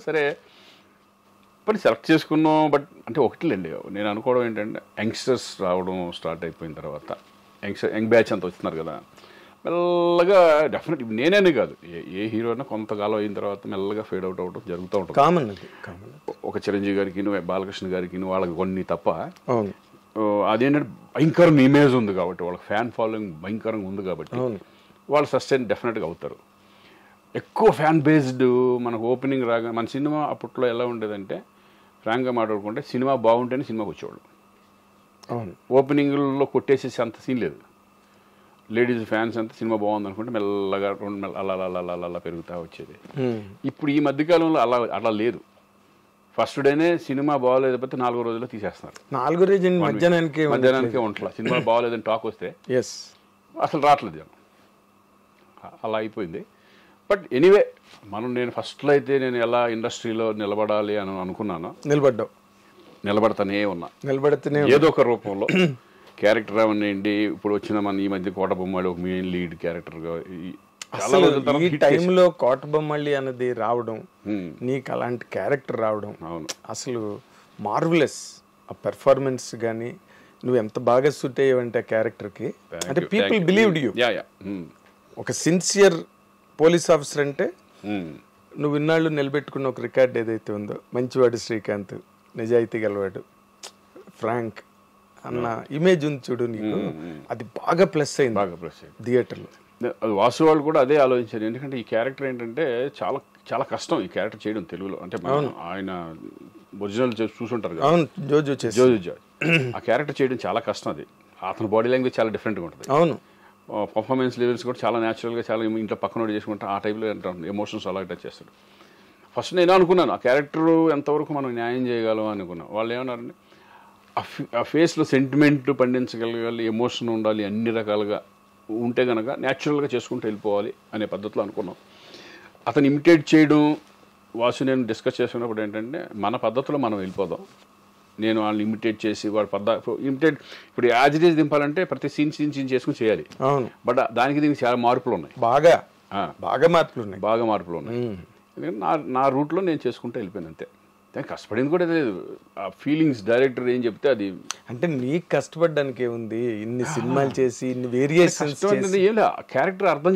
సరే but select చేసుకున్నాం. But అంటే ఒకటిలేండి, నేను అనుకోవడం ఏంటంటే యంగ్స్టర్స్ రావడం స్టార్ట్ అయిపోయిన తర్వాత యంగ్ బ్యాచ్ అంతా వస్తున్నారు కదా, మెల్లగా డెఫినెట్ నేనే కాదు ఏ హీరో అయినా కొంతకాలం అయిన తర్వాత మెల్లగా ఫేడ్ అవుట్ అవ్వడం జరుగుతూ ఉంటుంది. కామన్. ఒక చిరంజీవి గారికి బాలకృష్ణ గారికి వాళ్ళకి కొన్ని తప్ప అదేంటంటే భయంకరంగా ఇమేజ్ ఉంది కాబట్టి, వాళ్ళకి ఫ్యాన్ ఫాలోయింగ్ భయంకరంగా ఉంది కాబట్టి వాళ్ళు సస్టైన్ డెఫినెట్గా అవుతారు. ఎక్కువ ఫ్యాన్ బేస్డ్ మనకు ఓపెనింగ్ రాగా మన సినిమా అప్పట్లో ఎలా ఉండేదంటే ఫ్రాంక్గా మాట్లాడుకుంటే సినిమా బాగుంటేనే సినిమాకి వచ్చేవాళ్ళు. ఓపెనింగ్లో కొట్టేసేసి అంత సీన్ లేదు. లేడీస్ ఫ్యాన్స్ అంతా సినిమా బాగుంది అనుకుంటే మెల్లగా అలా పెరుగుతూ వచ్చేది. ఇప్పుడు ఈ మధ్యకాలంలో అలా లేదు. ఫస్ట్ డేనే సినిమా బాగోలేకపోతే 4 రోజుల్లో తీసేస్తున్నారు. 4 రోజులు మధ్యాహ్నానికే ఉంటలా సినిమా బాగోలేదని టాక్ వస్తే అసలు రావట్లేదు జనం. అలా అయిపోయింది. బట్ ఎనీవే నేను ఫస్ట్లో అయితే నేను ఎలా ఇండస్ట్రీలో నిలబడాలి అని అనుకున్నాను, నిలబడతానే ఉన్నా. ఏదో ఒక రూపంలో క్యారెక్టర్ అవనండి. ఇప్పుడు వచ్చిన మన ఈ మధ్య కోటబొమ్మాళి ఒక మెయిన్ లీడ్ క్యారెక్టర్గా ఈ టైంలో కోటబొమ్మాళి అన్నది రావడం, నీకు అలాంటి క్యారెక్టర్ రావడం అసలు మార్వెలస్. ఆ పెర్ఫార్మెన్స్ కానీ నువ్వు ఎంత బాగా సూట్ అయ్యావంటే ఆ క్యారెక్టర్కి, అంటే పీపుల్ బిలీవ్డ్ యూ. ఒక సిన్సియర్ పోలీస్ ఆఫీసర్ అంటే నువ్వు ఇన్నాళ్ళు నిలబెట్టుకున్న ఒక రికార్డ్ ఏదైతే ఉందో, మంచివాడు శ్రీకాంత్, నిజాయితీ గలవాడు, ఫ్రాంక్ అన్న ఇమేజ్ ఉంది చూడు నీకు, అది బాగా ప్లస్ అయింది థియేటర్లో. వాసు వాళ్ళు కూడా అదే ఆలోచించారు. ఎందుకంటే ఈ క్యారెక్టర్ ఏంటంటే చాలా చాలా కష్టం ఈ క్యారెక్టర్ చేయడం తెలుగులో. అంటే ఆయన ఒరిజినల్ చూసుంటారు కదా, జోజు ఆ క్యారెక్టర్ చేయడం చాలా కష్టం. అది అతని బాడీ లాంగ్వేజ్ చాలా డిఫరెంట్గా ఉంటుంది. అవును, పర్ఫార్మెన్స్ లెవెల్స్ కూడా చాలా న్యాచురల్గా, చాలా ఇంట్లో పక్కన చేసుకుంటే ఆ టైప్లో ఎమోషన్స్ అలా టచ్ చేస్తాడు. ఫస్ట్ నేను అనుకున్నాను ఆ క్యారెక్టర్ ఎంతవరకు మనం న్యాయం చేయగలం అనుకున్నాను. వాళ్ళు ఏమన్నారంటే ఆ ఫేస్లో సెంటిమెంట్ పండించగలగాలి, ఎమోషన్ ఉండాలి, అన్ని రకాలుగా ఉంటే కనుక న్యాచురల్గా చేసుకుంటూ వెళ్ళిపోవాలి అనే పద్ధతిలో అనుకున్నాం. అతను ఇమిటేట్ చేయడం వాసు నేను డిస్కస్ చేసుకున్నప్పుడు ఏంటంటే మన పద్ధతిలో మనం వెళ్ళిపోదాం. నేను వాళ్ళని ఇమిటేట్ చేసి వాడు ఇమిటేట్ ఇప్పుడు యాజ్ ఇట్ ఈజ్ దింపాలంటే ప్రతి సీన్ చేసుకుని చేయాలి. బట్ దానికి దీనికి చాలా మార్పులు ఉన్నాయి, బాగా మార్పులు ఉన్నాయి. నా రూట్లో నేను చేసుకుంటూ వెళ్ళిపోయాను అంతే. దానికి కష్టపడింది కూడా లేదు. ఆ ఫీలింగ్స్ డైరెక్టర్ ఏం చెప్తే అది, అంటే నీకు కష్టపడడానికి ఏముంది, ఇన్ని సినిమాలు చేసి ఇన్ని వేరియేషన్స్ క్యారెక్టర్ అర్థం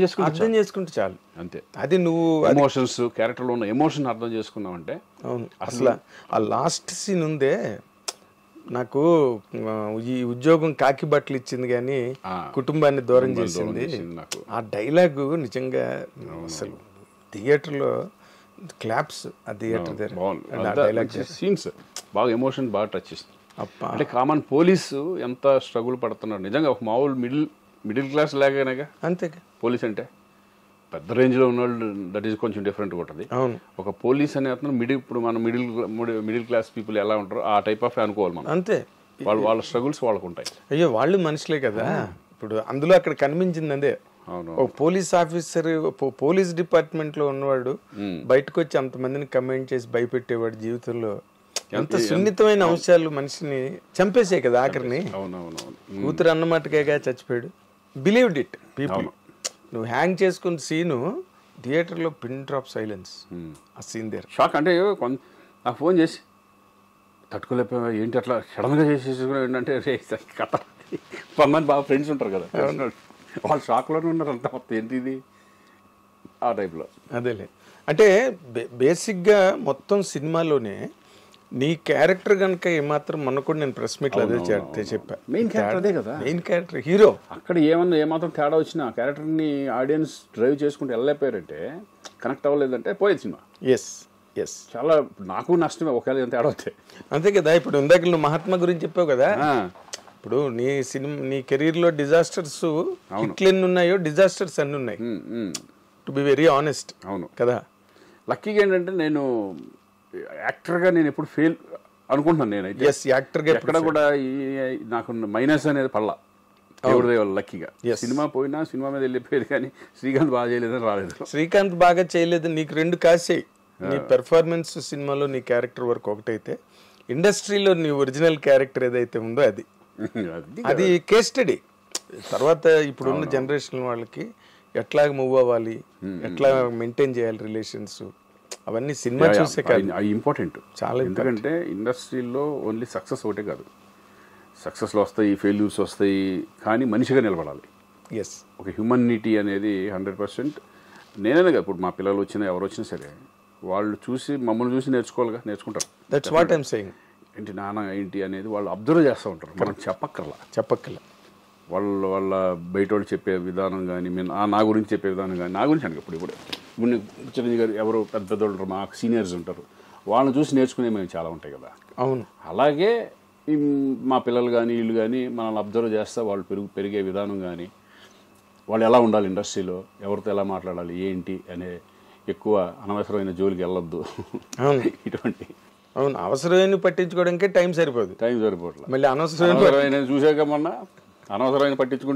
చేసుకుంటే చాలు అంతే. అది నువ్వు ఎమోషన్స్, క్యారెక్టర్లో ఉన్న ఎమోషన్ అర్థం చేసుకున్నావు అంటే. అవును, అసలు ఆ లాస్ట్ సీన్ ఉందే, నాకు ఈ ఉద్యోగం కాకి బట్టలు ఇచ్చింది కానీ కుటుంబాన్ని దూరం చేసింది. ఆ డైలాగు నిజంగా అసలు థియేటర్లో క్లాప్స్, ఆ థియేటర్ డైలాగ్ సీన్స్ బాగా ఎమోషన్ బాగా టచ్ చేస్తుంది. అంటే కామన్ పోలీసు ఎంత స్ట్రగుల్ పడుతున్నాడు నిజంగా. ఒక మామూలు మిడిల్ క్లాస్ లాగానేగా అంతే పోలీస్ అంటే. పెద్ద రేంజ్లో ఉన్నవాళ్ళు దట్ ఈస్ కొంచెం డిఫరెంట్గా ఉంటుంది. ఒక పోలీస్ అనే అతను ఇప్పుడు మన మిడిల్ క్లాస్ పీపుల్ ఎలా ఉంటారో ఆ టైప్ ఆఫ్ అనుకోవాలి మనం. అంతే, వాళ్ళ స్ట్రగుల్స్ వాళ్ళకు ఉంటాయి. అయ్యో వాళ్ళు మనుషులే కదా. ఇప్పుడు అందులో అక్కడ కనిపించింది అదే, ఒక పోలీస్ ఆఫీసర్ పోలీస్ డిపార్ట్మెంట్ లో ఉన్నవాడు బయటకు వచ్చి అంతమందిని కమెంట్ చేసి భయపెట్టేవాడు. జీవితంలో ఎంత సున్నితమైన అంశాలు మనిషిని చంపేసే కదా ఆఖరిని. కూతురు అన్నమాటకేగా చచ్చిపోయాడు. Believed it people. నువ్వు హ్యాంగ్ చేసుకున్న సీను థియేటర్లో పిన్ డ్రాప్ సైలెన్స్. ఆ సీన్ దేర్ షాక్. అంటే నాకు ఫోన్ చేసి తట్టుకోలేకపోయా ఏంటి అట్లా సడన్గా చేసేసుకుని ఏంటంటే కథ 10 మంది బాగా ఫ్రెండ్స్ ఉంటారు కదా, వాళ్ళు షాక్లోనే ఉన్నారు అంతా. మొత్తం ఏంటి ఇది ఆ టైప్లో. అదేలే, అంటే బేసిక్గా మొత్తం సినిమాలోనే నీ క్యారెక్టర్ కనుక ఏమాత్రం మొన్న కూడా నేను ప్రెస్ మీట్లో అదే చెప్పా, మెయిన్ క్యారెక్టర్ అదే కదా, మెయిన్ క్యారెక్టర్ హీరో. అక్కడ ఏమాత్రం తేడా వచ్చినా క్యారెక్టర్ని ఆడియన్స్ డ్రైవ్ చేసుకుంటూ వెళ్ళలేకపోయారంటే, కనెక్ట్ అవ్వలేదంటే పోయేది సినిమా. ఎస్ చాలా నాకు నష్టమే ఒకవేళ ఎంత తేడా అవుతాయి. అంతే కదా. ఇప్పుడు ఇందాక నువ్వు మహాత్మా గురించి చెప్పావు కదా, ఇప్పుడు నీ కెరీర్లో డిజాస్టర్స్ హిట్లు ఎన్ని ఉన్నాయో డిజాస్టర్స్ అన్ని ఉన్నాయి, టు బి వెరీ ఆనెస్ట్. అవును కదా. లక్కీగా ఏంటంటే నేను యాక్టర్గా నేను ఎప్పుడు ఫెయిల్ అనుకుంటున్నాను. నేనైతే యాక్టర్గా ఎక్కడ కూడా నాకు మైనస్ అనేది పడలా, దేవుడి దయ వల్ల. లక్కీగా సినిమా పోయినా సినిమా మీద వెళ్ళిపోయేది, కానీ శ్రీకాంత్ బాగా చేయలేదని రాలేదు. శ్రీకాంత్ బాగా చేయలేదు, నీకు 2 కాసాయి. నీ పెర్ఫార్మెన్స్ సినిమాలో నీ క్యారెక్టర్ వరకు ఒకటైతే, ఇండస్ట్రీలో నీ ఒరిజినల్ క్యారెక్టర్ ఏదైతే ఉందో అది కేస్ స్టడీ. తర్వాత ఇప్పుడున్న జనరేషన్ వాళ్ళకి ఎట్లా మూవ్ అవ్వాలి, ఎట్లా మెయింటైన్ చేయాలి రిలేషన్స్, అవన్నీ సినిమా చూసే కాదు, అవి ఇంపార్టెంట్ చాలా ఎందుకంటే ఇండస్ట్రీలో ఓన్లీ సక్సెస్ ఒకటే కాదు, సక్సెస్లు వస్తాయి, ఫెయిల్యూర్స్ వస్తాయి, కానీ మనిషిగా నిలబడాలి. ఎస్, ఒక హ్యూమనిటీ అనేది 100%. నేనే కదా ఇప్పుడు మా పిల్లలు వచ్చినా ఎవరు వచ్చినా సరే వాళ్ళు చూసి మమ్మల్ని చూసి నేర్చుకుంటారు. That's what I'm saying. ఏంటి నాన్న ఏంటి అనేది వాళ్ళు అబ్జర్వ్ చేస్తూ ఉంటారు, మనం చెప్పక్కర్లా. వాళ్ళ బయట వాళ్ళు చెప్పే విధానం కానీ, నా గురించి చెప్పే విధానం కానీ, నా గురించి అంటే ఇప్పుడు చిరంజీవి గారు ఎవరు పెద్ద పెద్దోళ్ళు ఉంటారు, మా సీనియర్స్ ఉంటారు, వాళ్ళని చూసి నేర్చుకునే మేము చాలా ఉంటాయి కదా. అవును, అలాగే మా పిల్లలు కానీ వీళ్ళు కానీ మనల్ని అబ్జర్వ్ చేస్తే వాళ్ళు పెరిగే విధానం కానీ, వాళ్ళు ఎలా ఉండాలి ఇండస్ట్రీలో, ఎవరితో ఎలా మాట్లాడాలి ఏంటి అనే ఎక్కువ అనవసరమైన జోలికి వెళ్ళొద్దు. ఇటువంటి అవును, అవసరమైన పట్టించుకోవడానికి టైం సరిపోదు, సరిపోవట్లేదు. మళ్ళీ అనవసరమైన చూసాక మొన్న అనవసరమైన పట్టించుకుంటే